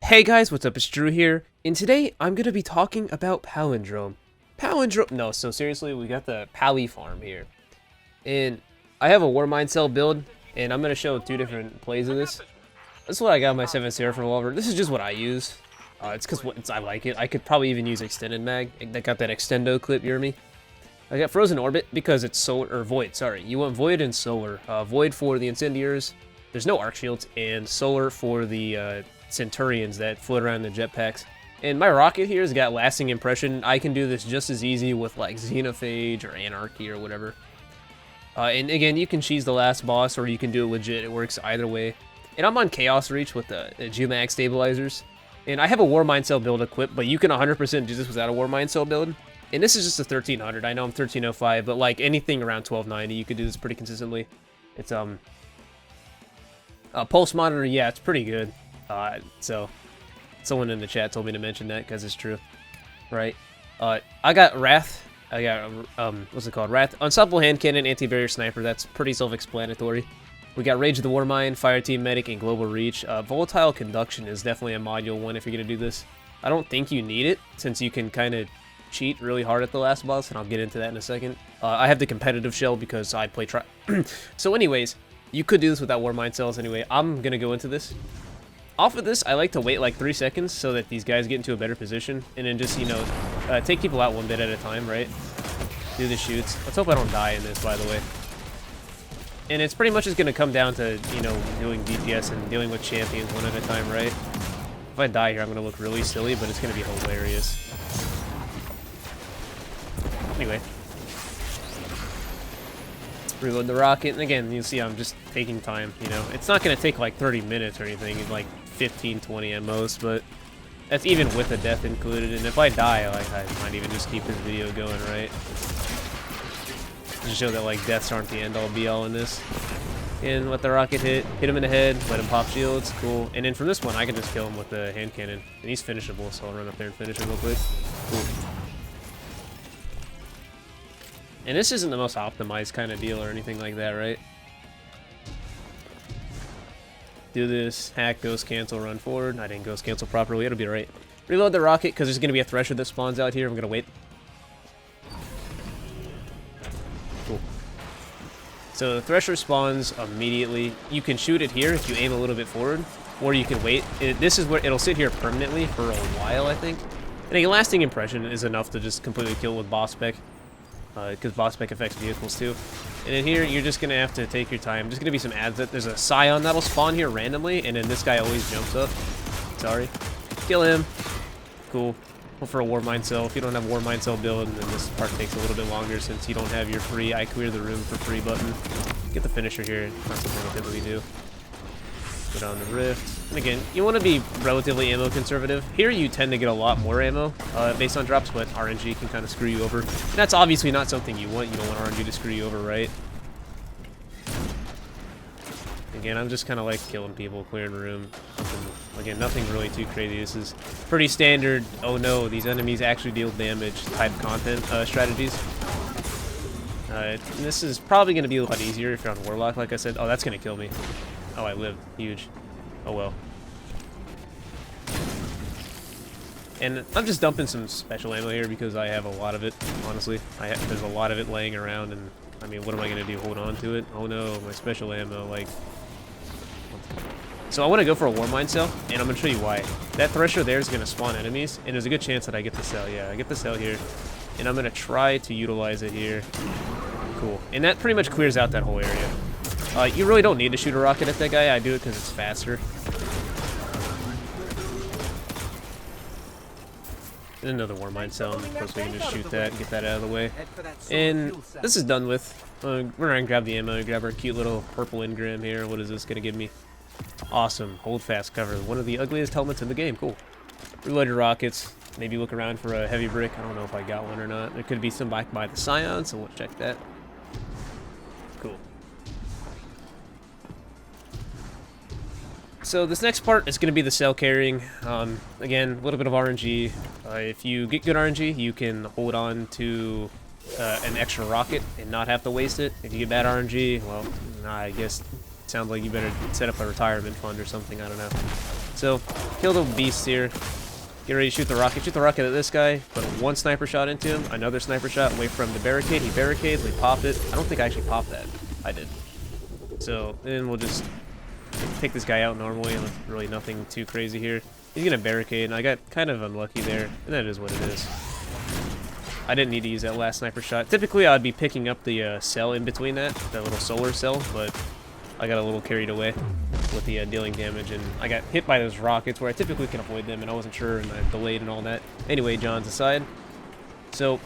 Hey guys, what's up? It's Drew here, and today I'm going to be talking about Palindrome. No, so seriously, we got the Pally farm here. And I have a War Mind Cell build, and I'm going to show two different plays of this. This is what I got in my 7 Seraph revolver. This is just what I use. It's because I like it. I could probably even use Extended Mag. I got that Extendo clip, you hear me? I got Frozen Orbit because it's solar, or Void, sorry. You want Void and Solar. Void for the Incendiaries. There's no Arc Shields, and Solar for the Centurions that float around in the jetpacks. And my rocket here has got Lasting Impression. I can do this just as easy with like Xenophage or Anarchy or whatever. And again, you can cheese the last boss or you can do it legit. It works either way. And I'm on Chaos Reach with the Geomag stabilizers. And I have a War Mind Cell build equipped, but you can 100% do this without a War Mind Cell build. And this is just a 1300. I know I'm 1305, but like anything around 1290, you could do this pretty consistently. It's Pulse Monitor, yeah, it's pretty good. So someone in the chat told me to mention that because it's true, right? I got Wrath. I got what's it called? Wrath, Unstoppable Hand Cannon, Anti-Barrier Sniper. That's pretty self-explanatory. We got Rage of the Warmind, Fire Team Medic, and Global Reach. Volatile Conduction is definitely a module one if you're gonna do this. I don't think you need it since you can kind of cheat really hard at the last boss, and I'll get into that in a second. I have the competitive shell because I play So anyways, you could do this without War Mind Cells anyway. I'm gonna go into this. Off of this, I like to wait like 3 seconds so that these guys get into a better position, and then just, you know, take people out one bit at a time, right? Do the shoots. Let's hope I don't die in this, by the way. And it's pretty much just going to come down to, you know, doing DPS and dealing with champions one at a time, right? If I die here, I'm going to look really silly, but it's going to be hilarious. Anyway. Reload the rocket, and again, you'll see I'm just taking time, you know. It's not going to take like 30 minutes or anything, like 15, 20 at most, but that's even with a death included, and if I die, like, I might even just keep this video going, right? Just show that, like, deaths aren't the end-all be-all in this. And let the rocket hit him in the head, let him pop shields, cool. And then from this one, I can just kill him with the hand cannon, and he's finishable, so I'll run up there and finish him real quick. Cool. And this isn't the most optimized kind of deal or anything like that, right? Do this, hack, ghost cancel, run forward. I didn't ghost cancel properly, it'll be right. Reload the rocket, because there's going to be a thresher that spawns out here. I'm going to wait. Cool. So the thresher spawns immediately. You can shoot it here if you aim a little bit forward, or you can wait. This is where it'll sit here permanently for a while, I think. And a lasting impression is enough to just completely kill with boss spec. Because boss spec affects vehicles too. And in here, you're just going to have to take your time. There's going to be some ads. There's a Scion that'll spawn here randomly, and then this guy always jumps up. Sorry. Kill him. Cool. Well, for a War Mind Cell, if you don't have a War Mind Cell build, then this part takes a little bit longer since you don't have your free I clear the room for free button. Get the finisher here. Not something I typically do. Go down the rift. And again, you want to be relatively ammo conservative. Here you tend to get a lot more ammo based on drops, but RNG can kind of screw you over. And that's obviously not something you want. You don't want RNG to screw you over, right? Again, I'm just kind of like killing people, clearing room. Again, nothing really too crazy. This is pretty standard, oh no, these enemies actually deal damage type content strategies. This is probably going to be a lot easier if you're on Warlock, like I said. Oh, that's going to kill me. Oh, I lived. Huge. Oh, well. And I'm just dumping some special ammo here because I have a lot of it, honestly. There's a lot of it laying around, and, I mean, what am I going to do? Hold on to it? Oh, no, my special ammo, like... So I want to go for a War Mind Cell, and I'm going to show you why. That Thresher there is going to spawn enemies, and there's a good chance that I get the cell. Yeah, I get the cell here, and I'm going to try to utilize it here. Cool. And that pretty much clears out that whole area. You really don't need to shoot a rocket at that guy. I do it because it's faster. And another War Mind Cell. Of course, we can just shoot that and get that out of the way. And this is done with. We're going to grab the ammo, grab our cute little purple engram here. What is this going to give me? Awesome. Hold fast cover. One of the ugliest helmets in the game. Cool. Reload your rockets. Maybe look around for a heavy brick. I don't know if I got one or not. There could be some back by the Scion, so we'll check that. Cool. So this next part is going to be the cell carrying. Again, a little bit of RNG. If you get good RNG, you can hold on to an extra rocket and not have to waste it. If you get bad RNG, well, I guess it sounds like you better set up a retirement fund or something. I don't know. So, kill the beasts here. Get ready to shoot the rocket. Shoot the rocket at this guy. Put one sniper shot into him. Another sniper shot. Wait for him to barricade. He barricades. We pop it. I don't think I actually popped that. I did. So, then we'll just take this guy out normally. With really nothing too crazy here. He's going to barricade, and I got kind of unlucky there. And that is what it is. I didn't need to use that last sniper shot. Typically, I'd be picking up the cell in between that little solar cell, but I got a little carried away with the dealing damage, and I got hit by those rockets where I typically can avoid them, and I wasn't sure, and I delayed and all that. Anyway, John's aside. So,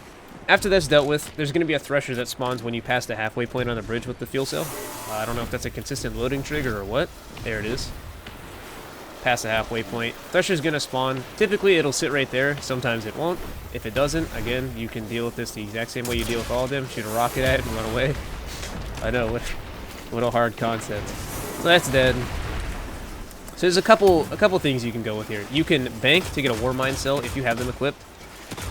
after that's dealt with, there's going to be a thresher that spawns when you pass the halfway point on the bridge with the fuel cell. I don't know if that's a consistent loading trigger or what. There it is. Pass the halfway point. Thresher's going to spawn. Typically, it'll sit right there. Sometimes it won't. If it doesn't, again, you can deal with this the exact same way you deal with all of them. Shoot a rocket at it and run away. I know, what a hard concept. So that's dead. So there's a couple things you can go with here. You can bank to get a war mine cell if you have them equipped.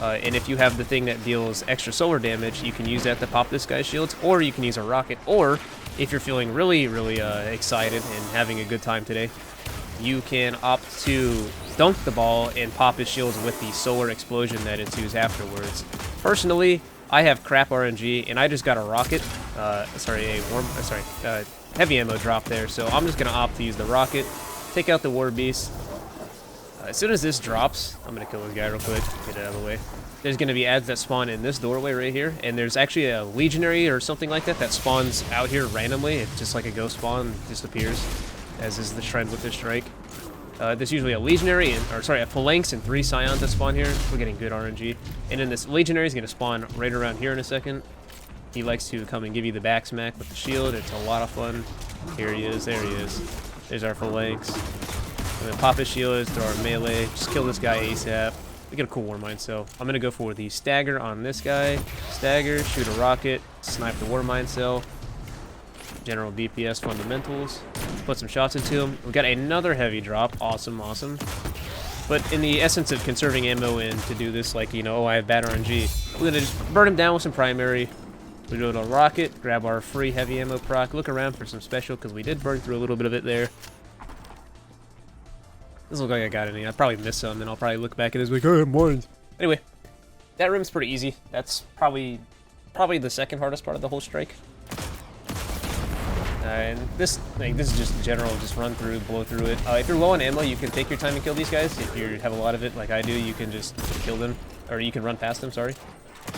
And if you have the thing that deals extra solar damage, you can use that to pop this guy's shields, or you can use a rocket, or if you're feeling really, really excited and having a good time today, you can opt to dunk the ball and pop his shields with the solar explosion that ensues afterwards. Personally, I have crap RNG, and I just got a rocket, heavy ammo drop there, so I'm just going to opt to use the rocket, take out the war beast. As soon as this drops, I'm going to kill this guy real quick, get it out of the way. There's going to be adds that spawn in this doorway right here, and there's actually a legionary or something like that that spawns out here randomly. It's just like a ghost spawn, just appears, as is the trend with this strike. There's usually a legionary, a phalanx and 3 scions that spawn here. We're getting good RNG. And then this legionary is going to spawn right around here in a second. He likes to come and give you the back smack with the shield. It's a lot of fun. Here he is. There he is. There's our phalanx. And then pop his shield, throw our melee. Just kill this guy ASAP. We get a cool war mine, so I'm going to go for the stagger on this guy. Stagger, shoot a rocket, snipe the war mine cell. General DPS fundamentals. Put some shots into him. We got another heavy drop. Awesome, awesome. But in the essence of conserving ammo and to do this, like, you know, oh, I have bad RNG, we're going to just burn him down with some primary. We go to a rocket, grab our free heavy ammo proc, look around for some special, because we did burn through a little bit of it there. Doesn't look like I got any. I probably missed some, and I'll probably look back at it as like, oh, I have mines. Anyway, that room's pretty easy. That's probably the second hardest part of the whole strike. And this is just general, just run through, blow through it. If you're low on ammo, you can take your time and kill these guys. If you have a lot of it, like I do, you can just kill them, or you can run past them, sorry.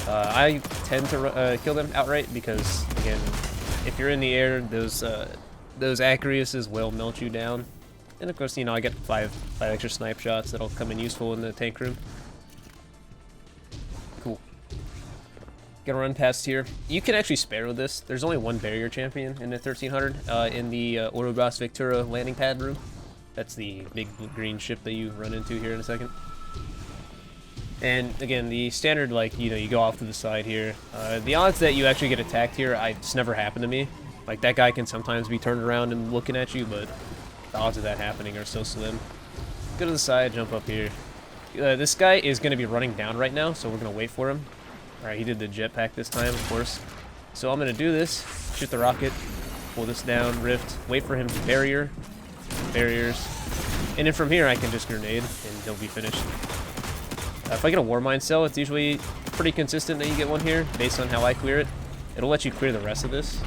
I tend to kill them outright because, again, if you're in the air, those Acariuses will melt you down. And of course, you know, I get 5 extra snipe shots that'll come in useful in the tank room. Cool. Gonna run past here. You can actually spare with this. There's only one barrier champion in the 1300 in the Orobos Vectura landing pad room. That's the big green ship that you run into here in a second. And again, the standard, like, you know, you go off to the side here. The odds that you actually get attacked here, it's never happened to me. Like, that guy can sometimes be turned around and looking at you, but the odds of that happening are so slim. Go to the side, jump up here. This guy is going to be running down right now, so we're going to wait for him. Alright, he did the jetpack this time, of course. So I'm going to do this, shoot the rocket, pull this down, rift, wait for him to barriers. And then from here I can just grenade, and he'll be finished. If I get a war mine cell, it's usually pretty consistent that you get one here, based on how I clear it. It'll let you clear the rest of this.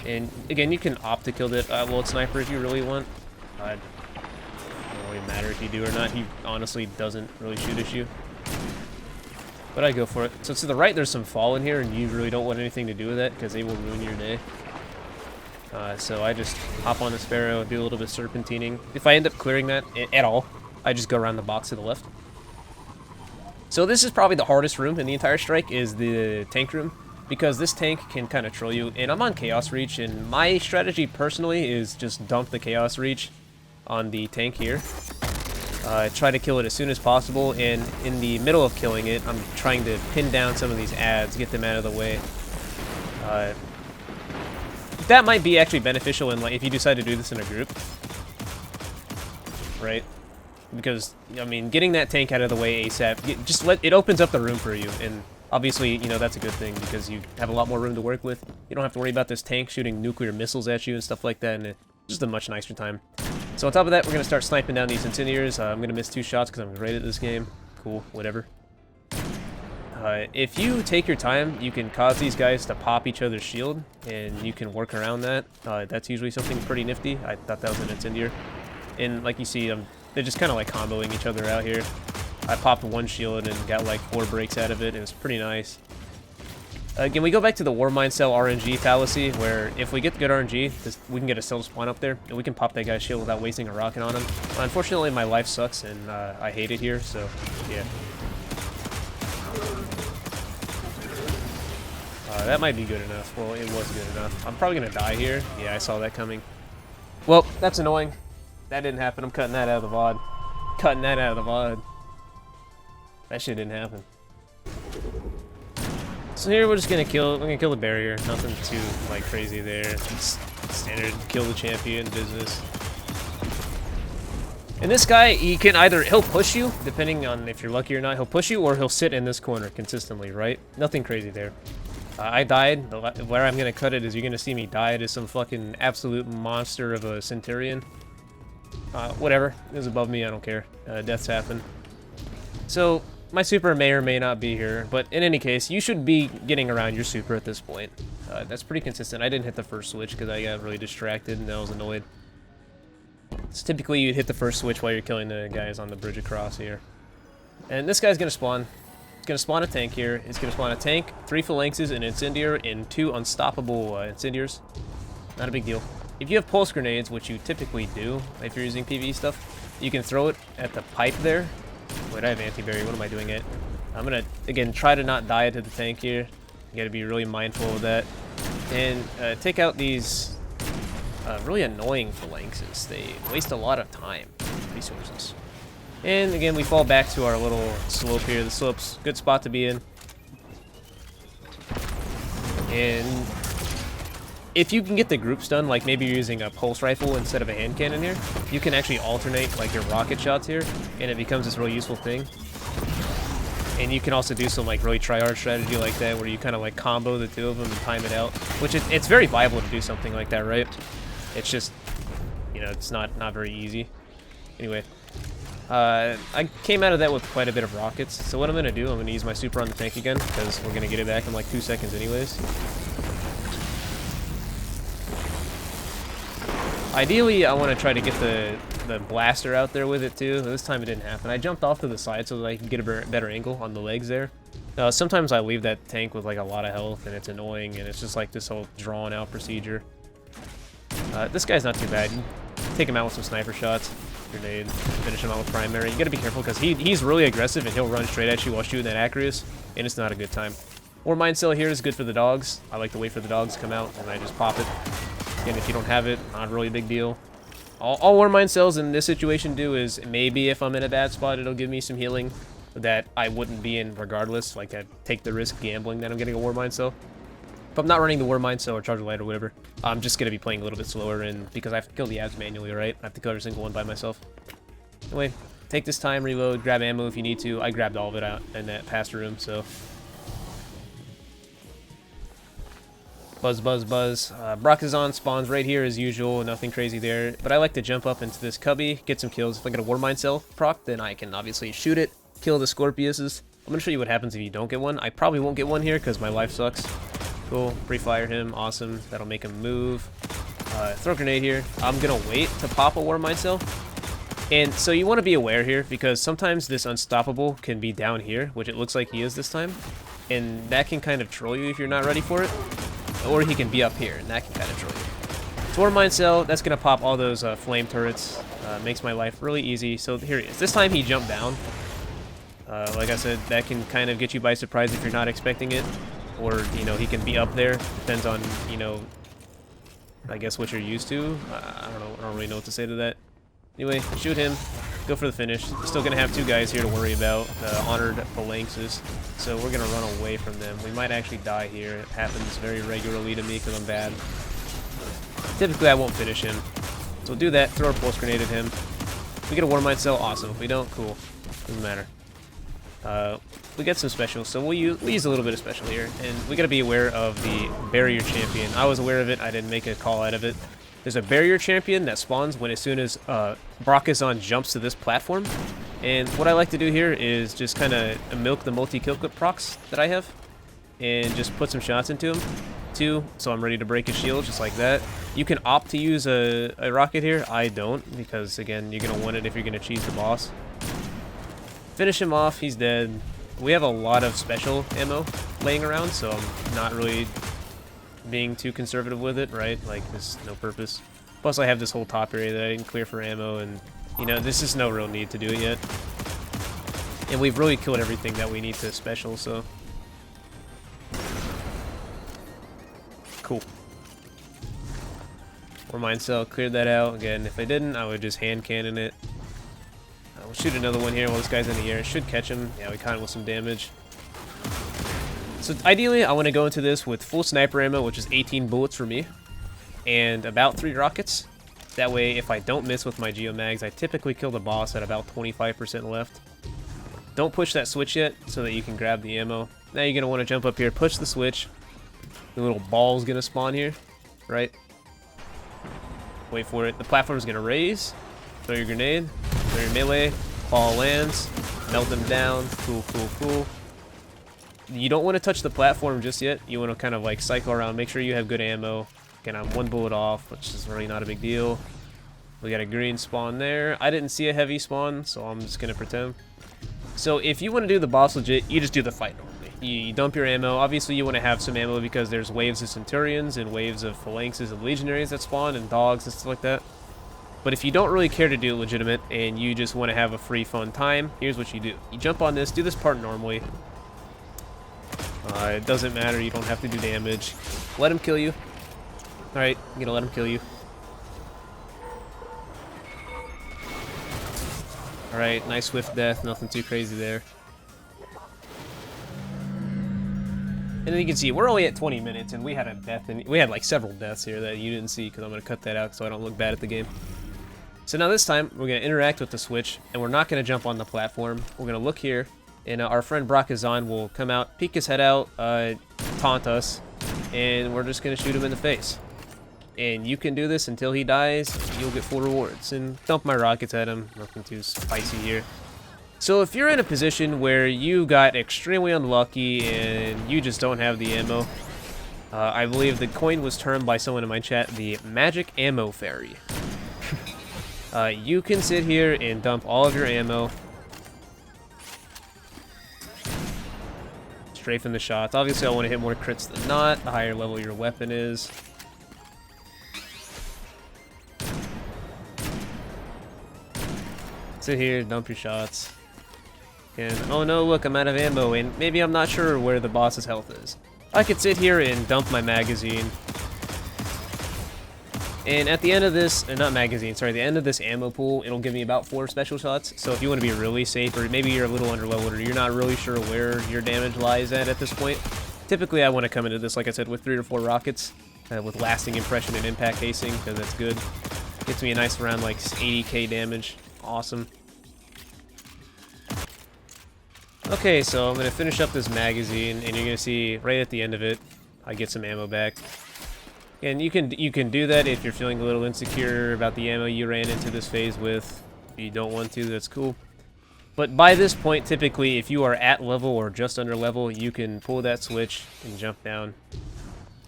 And again, you can opt to kill it. Well, sniper if you really want. It doesn't really matter if you do or not. He honestly doesn't really shoot at you. But I go for it. So to the right, there's some fall in here, and you really don't want anything to do with that because they will ruin your day. So I just hop on the Sparrow, do a little bit of serpentining. If I end up clearing that at all, I just go around the box to the left. So this is probably the hardest room in the entire strike, is the tank room, because this tank can kind of troll you. And I'm on Chaos Reach, and my strategy personally is just dump the Chaos Reach on the tank here. Try to kill it as soon as possible, and in the middle of killing it, I'm trying to pin down some of these adds, get them out of the way. That might be actually beneficial in, like, if you decide to do this in a group, right? Because, I mean, getting that tank out of the way ASAP, it opens up the room for you, and obviously, you know, that's a good thing, because you have a lot more room to work with. You don't have to worry about this tank shooting nuclear missiles at you and stuff like that, and it's just a much nicer time. So on top of that, we're going to start sniping down these Incendiaries. I'm going to miss 2 shots because I'm great at this game. Cool, whatever. If you take your time, you can cause these guys to pop each other's shield, and you can work around that. That's usually something pretty nifty. I thought that was an Incendiary. And like you see, they're just kind of like comboing each other out here. I popped 1 shield and got like 4 breaks out of it. It was pretty nice. Again, we go back to the War Mind Cell RNG fallacy, where if we get good RNG, we can get a cell spawn up there, and we can pop that guy's shield without wasting a rocket on him. Unfortunately, my life sucks, and I hate it here, so yeah. That might be good enough. Well, it was good enough. I'm probably going to die here. Yeah, I saw that coming. Well, that's annoying. That didn't happen. I'm cutting that out of the VOD. Cutting that out of the VOD. That shit didn't happen. So here we're just gonna kill the barrier. Nothing too like crazy there. It's standard kill the champion business. And this guy, he'll push you, depending on if you're lucky or not. He'll push you, or he'll sit in this corner consistently, right? Nothing crazy there. I died. Where I'm gonna cut it is you're gonna see me die to some fucking absolute monster of a Centurion. Whatever. It was above me. I don't care. Deaths happen. So my super may or may not be here, but in any case, you should be getting around your super at this point. That's pretty consistent. I didn't hit the first switch because I got really distracted and I was annoyed. So typically you'd hit the first switch while you're killing the guys on the bridge across here. And this guy's gonna spawn. It's gonna spawn a tank here. It's gonna spawn a tank, 3 phalanxes, an incendiary, and 2 unstoppable incendiaries. Not a big deal. If you have pulse grenades, which you typically do if you're using PvE stuff, you can throw it at the pipe there. Wait, I have anti-barrier. What am I doing it? I'm gonna, again, try to not die to the tank here. You gotta be really mindful of that. And take out these really annoying phalanxes. They waste a lot of time, resources. And again, we fall back to our little slope here. The slope's a good spot to be in. And if you can get the groups done, like maybe you're using a pulse rifle instead of a hand cannon here, you can actually alternate like your rocket shots here, and it becomes this really useful thing. And you can also do some like really try-hard strategy like that, where you kind of like combo the 2 of them and time it out, which it's very viable to do something like that, right? It's just, you know, it's not very easy. Anyway, I came out of that with quite a bit of rockets, so what I'm gonna do, I'm gonna use my super on the tank again, because we're gonna get it back in like 2 seconds anyways. Ideally, I want to try to get the blaster out there with it too. This time it didn't happen. I jumped off to the side so that I can get a better angle on the legs there. Sometimes I leave that tank with like a lot of health and it's annoying, and it's just like this whole drawn out procedure. This guy's not too bad. You take him out with some sniper shots, grenade, finish him out with primary. You gotta be careful because he's really aggressive and he'll run straight at you while shooting that Acreus, and it's not a good time. War Mind Cell here is good for the dogs. I like to wait for the dogs to come out and I just pop it. Again, if you don't have it, not really a big deal. All War Mind Cells in this situation do is maybe if I'm in a bad spot, it'll give me some healing that I wouldn't be in regardless. Like, I take the risk gambling that I'm getting a War Mind Cell. If I'm not running the War Mind Cell or Charge Light or whatever, I'm just going to be playing a little bit slower, and because I have to kill the abs manually, right? I have to kill every single one by myself. Anyway, take this time, reload, grab ammo if you need to. I grabbed all of it out in that past room, so... Buzz, buzz, buzz. Brockazon spawns right here as usual, nothing crazy there. But I like to jump up into this cubby, get some kills. If I get a War Mind Cell proc, then I can obviously shoot it, kill the Scorpiuses. I'm going to show you what happens if you don't get one. I probably won't get one here because my life sucks. Cool, pre-fire him, awesome. That'll make him move. Throw a grenade here. I'm going to wait to pop a War Mind Cell. And so you want to be aware here, because sometimes this Unstoppable can be down here, which it looks like he is this time. And that can kind of troll you if you're not ready for it. Or he can be up here, and that can kind of troll you. So War Mind Cell, that's going to pop all those flame turrets. Makes my life really easy. So here he is. This time he jumped down. Like I said, that can kind of get you by surprise if you're not expecting it. Or, you know, he can be up there. Depends on, you know, I guess what you're used to. I don't know. I don't really know what to say to that. Anyway, shoot him. Go for the finish. Still going to have 2 guys here to worry about. Honored phalanxes. So we're going to run away from them. We might actually die here. It happens very regularly to me because I'm bad. Typically, I won't finish him. So we'll do that. Throw a pulse grenade at him. If we get a War Mind Cell, awesome. If we don't, cool. Doesn't matter. We get some special, so we'll use a little bit of special here. And we got to be aware of the barrier champion. I was aware of it. I didn't make a call out of it. There's a barrier champion that spawns when as soon as Brachiosaurus jumps to this platform. And what I like to do here is just kind of milk the multi-kill clip procs that I have. And just put some shots into him, too, so I'm ready to break his shield, just like that. You can opt to use a rocket here. I don't, because, again, you're going to want it if you're going to cheese the boss. Finish him off. He's dead. We have a lot of special ammo laying around, so I'm not really being too conservative with it, right? Like, there's no purpose. Plus, I have this whole top area that I didn't clear for ammo, and, you know, there's just no real need to do it yet. And we've really killed everything that we need to special, so... Cool. Or mine cell, cleared that out. Again, if I didn't, I would just hand cannon it. We'll shoot another one here while this guy's in the air. Should catch him. Yeah, we caught him with some damage. So ideally, I want to go into this with full sniper ammo, which is 18 bullets for me, and about 3 rockets. That way, if I don't miss with my geomags, I typically kill the boss at about 25% left. Don't push that switch yet, so that you can grab the ammo. Now you're going to want to jump up here, push the switch. The little ball's going to spawn here, right? Wait for it. The platform's going to raise. Throw your grenade. Throw your melee. Ball lands. Melt them down. Cool, cool, cool. You don't want to touch the platform just yet. You want to kind of like cycle around. Make sure you have good ammo. Again, I'm 1 bullet off, which is really not a big deal. We got a green spawn there. I didn't see a heavy spawn, so I'm just going to pretend. So if you want to do the boss legit, you just do the fight normally. You dump your ammo. Obviously, you want to have some ammo because there's waves of Centurions and waves of Phalanxes and Legionaries that spawn and dogs and stuff like that. But if you don't really care to do legitimate and you just want to have a free, fun time, here's what you do. You jump on this, do this part normally. It doesn't matter. You don't have to do damage. Let him kill you. Alright, I'm gonna let him kill you. Alright, nice swift death. Nothing too crazy there. And then you can see we're only at 20 minutes, and we had a death, and we had like several deaths here that you didn't see because I'm gonna cut that out so I don't look bad at the game. So now this time we're gonna interact with the switch, and we're not gonna jump on the platform. We're gonna look here, and our friend Brachiosaurus will come out, peek his head out, taunt us, and we're just gonna shoot him in the face. And you can do this until he dies. You'll get full rewards. And dump my rockets at him. Nothing too spicy here. So if you're in a position where you got extremely unlucky and you just don't have the ammo, I believe the coin was termed by someone in my chat the Magic Ammo Fairy. You can sit here and dump all of your ammo. Strafing the shots. Obviously I want to hit more crits than not, the higher level your weapon is. Sit here, dump your shots. And, oh no, look, I'm out of ammo, and maybe I'm not sure where the boss's health is. I could sit here and dump my magazine. And at the end of this, not magazine, sorry, the end of this ammo pool, it'll give me about 4 special shots. So if you want to be really safe, or maybe you're a little underleveled, or you're not really sure where your damage lies at this point, typically I want to come into this, like I said, with 3 or 4 rockets, with lasting impression and impact casing, because that's good. Gets me a nice around like 80k damage. Awesome. Okay, so I'm going to finish up this magazine, and you're going to see right at the end of it, I get some ammo back. And you can do that if you're feeling a little insecure about the ammo you ran into this phase with. If you don't want to, that's cool. But by this point, typically, if you are at level or just under level, you can pull that switch and jump down.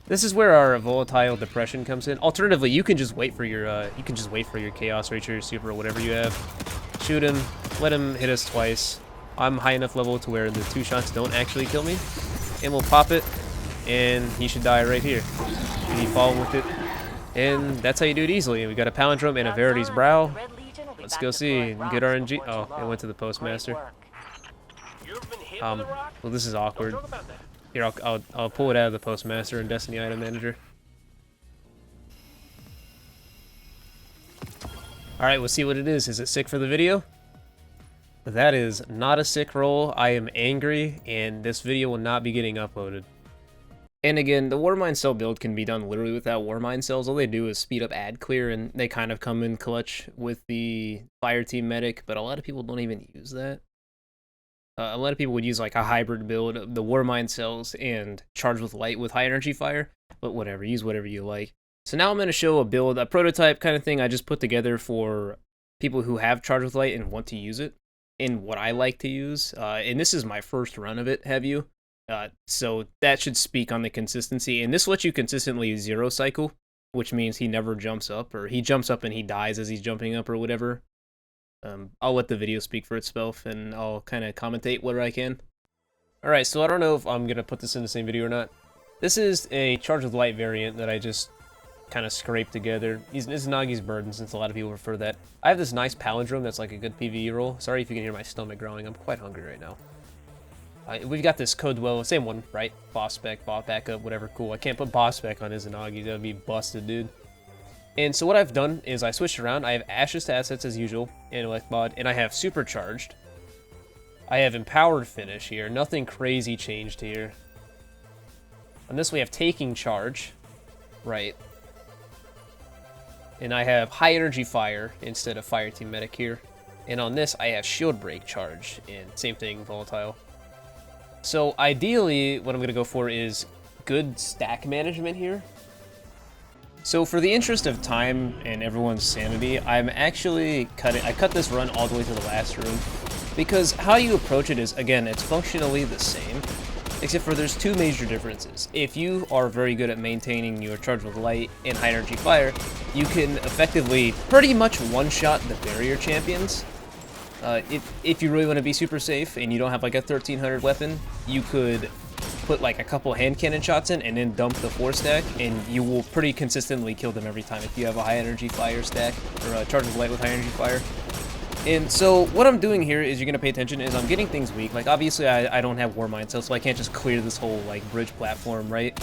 This is where our volatile depression comes in. Alternatively, you can just wait for your chaos rage or your super or whatever you have. Shoot him, let him hit us twice. I'm high enough level to where the 2 shots don't actually kill me. And we'll pop it, and he should die right here. And he fall with it. And that's how you do it easily. We got a Palindrome and a Verity's Brow. Let's go see. Good RNG. Oh, it went to the Postmaster. Well, this is awkward. Here, I'll pull it out of the Postmaster and Destiny Item Manager. Alright, we'll see what it is. Is it sick for the video? That is not a sick roll. I am angry, and this video will not be getting uploaded. And again, the Warmind cell build can be done literally without Warmind cells. All they do is speed up ad clear, and they kind of come in clutch with the Fire Team Medic, but a lot of people don't even use that. A lot of people would use like a hybrid build of the Warmind cells and charge with light with high energy fire, but whatever, use whatever you like. So now I'm going to show a build, a prototype kind of thing I just put together for people who have Charge with Light and want to use it, and what I like to use. And this is my first run of it, have you? So that should speak on the consistency. And this lets you consistently zero cycle, which means he never jumps up, or he jumps up and he dies as he's jumping up or whatever. I'll let the video speak for itself, and I'll kind of commentate where I can. Alright, so I don't know if I'm going to put this in the same video or not. This is a Charge with Light variant that I just kind of scraped together. This is Nagi's Burden, since a lot of people prefer that. I have this nice Palindrome that's like a good PvE roll. Sorry if you can hear my stomach growling, I'm quite hungry right now. We've got this CWL, same one, right? Boss spec, bot backup, whatever, cool. I can't put boss spec on Izanagi, that would be busted, dude. And so what I've done is I switched around. I have Ashes to Assets as usual, in Elect Mod, and I have Supercharged. I have Empowered Finish here, nothing crazy changed here. On this we have Taking Charge, right? And I have High Energy Fire instead of Fire Team Medic here. And on this I have Shield Break Charge, and same thing, Volatile. So ideally, what I'm going to go for is good stack management here. So for the interest of time and everyone's sanity, I'm actually I cut this run all the way to the last room, because how you approach it is, again, it's functionally the same, except for there's two major differences. If you are very good at maintaining your Charge with Light and High Energy Fire, you can effectively pretty much one-shot the barrier champions. If you really want to be super safe and you don't have like a 1300 weapon, you could put like a couple hand cannon shots in and then dump the 4-stack, and you will pretty consistently kill them every time if you have a High Energy Fire stack, or a Charge with Light with High Energy Fire. And so what I'm doing here is, you're going to pay attention, is I'm getting things weak. Like obviously I don't have War Mind Cell, so I can't just clear this whole like bridge platform, right?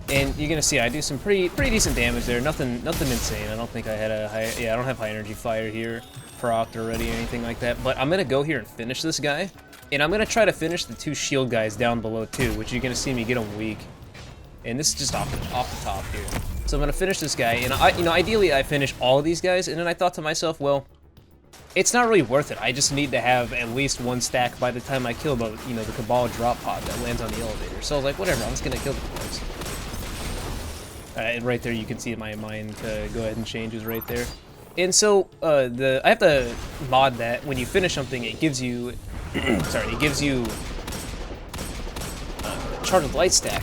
And you're gonna see I do some pretty decent damage there. Nothing insane. I don't think I had I don't have High Energy Fire here procced already or anything like that. But I'm gonna go here and finish this guy, and I'm gonna try to finish the two shield guys down below too, which you're gonna see me get them weak. And this is just off the top here. So I'm gonna finish this guy, and ideally I finish all of these guys. And then I thought to myself, well, it's not really worth it. I just need to have at least one stack by the time I kill the the Cabal drop pod that lands on the elevator. So I was like, whatever, I'm just gonna kill the guys. Right there, you can see my mind go ahead and changes right there. And so I have to mod that when you finish something, it gives you, sorry, it gives you Charge with Light stack,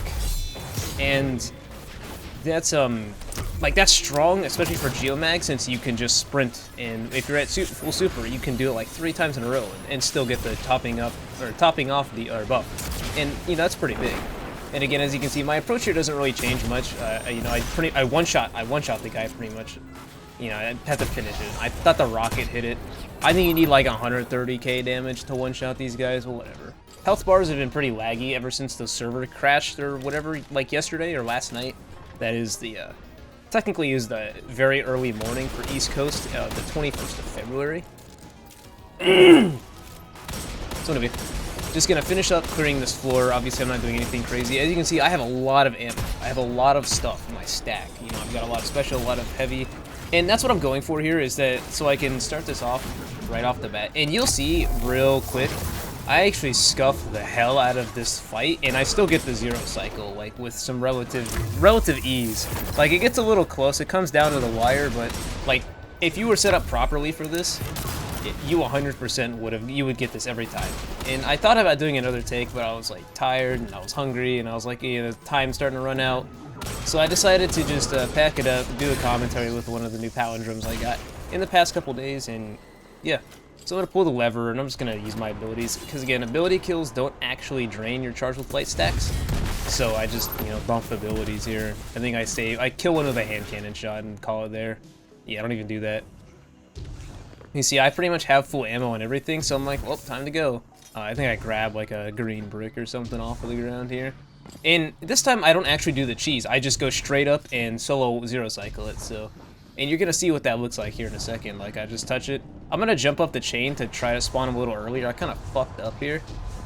and that's like that's strong, especially for Geomag, since you can just sprint, and if you're at full super, you can do it like 3 times in a row and still get the topping off the buff, and that's pretty big. And again, as you can see, my approach here doesn't really change much. I one shot the guy pretty much. I have to finish it. I thought the rocket hit it. I think you need like 130k damage to one shot these guys. Well, whatever. Health bars have been pretty laggy ever since the server crashed or whatever, like yesterday or last night. That is the technically is the very early morning for East Coast, the 21st of February. So anyway, just gonna finish up clearing this floor. Obviously, I'm not doing anything crazy. As you can see, I have a lot of ammo. I have a lot of stuff in my stack. I've got a lot of special, a lot of heavy, and that's what I'm going for here. Is that so I can start this off right off the bat, and you'll see real quick. I actually scuffed the hell out of this fight, and I still get the 0 cycle, like with some relative ease. Like it gets a little close. It comes down to the wire, but like if you were set up properly for this, you 100% would get this every time. And I thought about doing another take, but I was like tired and I was hungry and I was like, time's starting to run out. So I decided to just pack it up, do a commentary with one of the new Palindromes I got in the past couple days, and yeah. So I'm gonna pull the lever and I'm just gonna use my abilities, because again, ability kills don't actually drain your Charge with Light stacks. So I just bump abilities here. I think I kill one with a hand cannon shot and call it there. Yeah, I don't even do that. You see, I pretty much have full ammo and everything, so I'm like, well, time to go. I think I grab like a green brick or something off of the ground here. And this time I don't actually do the cheese. I just go straight up and solo 0 cycle it. So, and you're gonna see what that looks like here in a second. Like I just touch it. I'm gonna jump up the chain to try to spawn them a little earlier. I kind of fucked up here,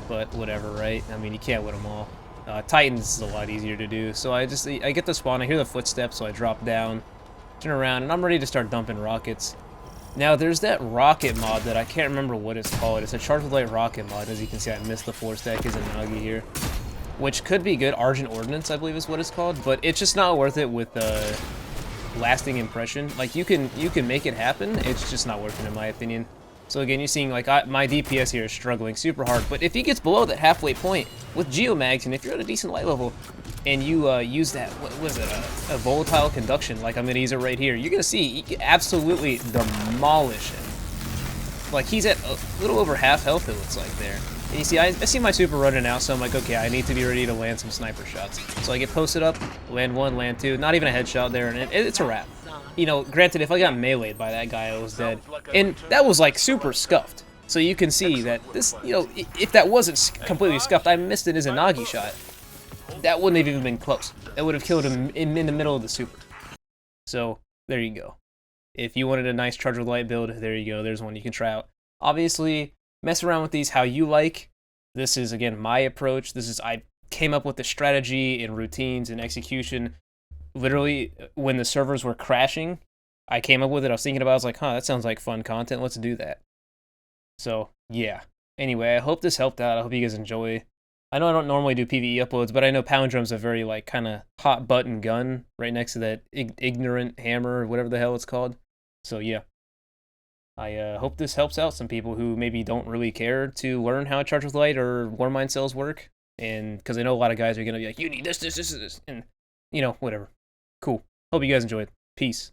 but whatever, right? I mean, you can't win them all. Titans is a lot easier to do. So I get the spawn. I hear the footsteps, so I drop down, turn around, and I'm ready to start dumping rockets. Now, there's that rocket mod that I can't remember what it's called. It's a Charge with Light rocket mod. As you can see, I missed the 4-stack Izanagi here. which could be good. Argent Ordnance, I believe is what it's called, but it's just not worth it with the lasting impression. Like, you can make it happen, it's just not worth it in my opinion. So again, you're seeing like my DPS here is struggling super hard, but if he gets below that halfway point with Geomags, and if you're at a decent light level, and you use that, what was it, a volatile conduction, like I'm gonna use it right here, you're gonna see you can absolutely demolish him. Like, he's at a little over half health, it looks like there. And you see, I see my super running out, so I'm like, okay, I need to be ready to land some sniper shots. So I get posted up, land one, land two, not even a headshot there, and it's a wrap. You know, granted, if I got meleeed by that guy, I was dead. And that was, like, super scuffed. So you can see that this, you know, if that wasn't completely scuffed, I missed an Izanagi shot. That wouldn't have even been close. That would have killed him in the middle of the super. So, there you go. If you wanted a nice Charge with Light build, there you go. There's one you can try out. Obviously, mess around with these how you like. This is, again, my approach. I came up with the strategy and routines and execution. Literally, when the servers were crashing, I came up with it. I was thinking about it. I was like, huh, that sounds like fun content. Let's do that. So, yeah. Anyway, I hope this helped out. I hope you guys enjoy. I know I don't normally do PvE uploads, but I know Palindrome's a very, like, kind of hot button gun right next to that ignorant hammer or whatever the hell it's called. So, yeah. I hope this helps out some people who maybe don't really care to learn how Charge with Light or Warmind cells work. And because I know a lot of guys are going to be like, you need this, and, you know, whatever. Cool. Hope you guys enjoyed. Peace.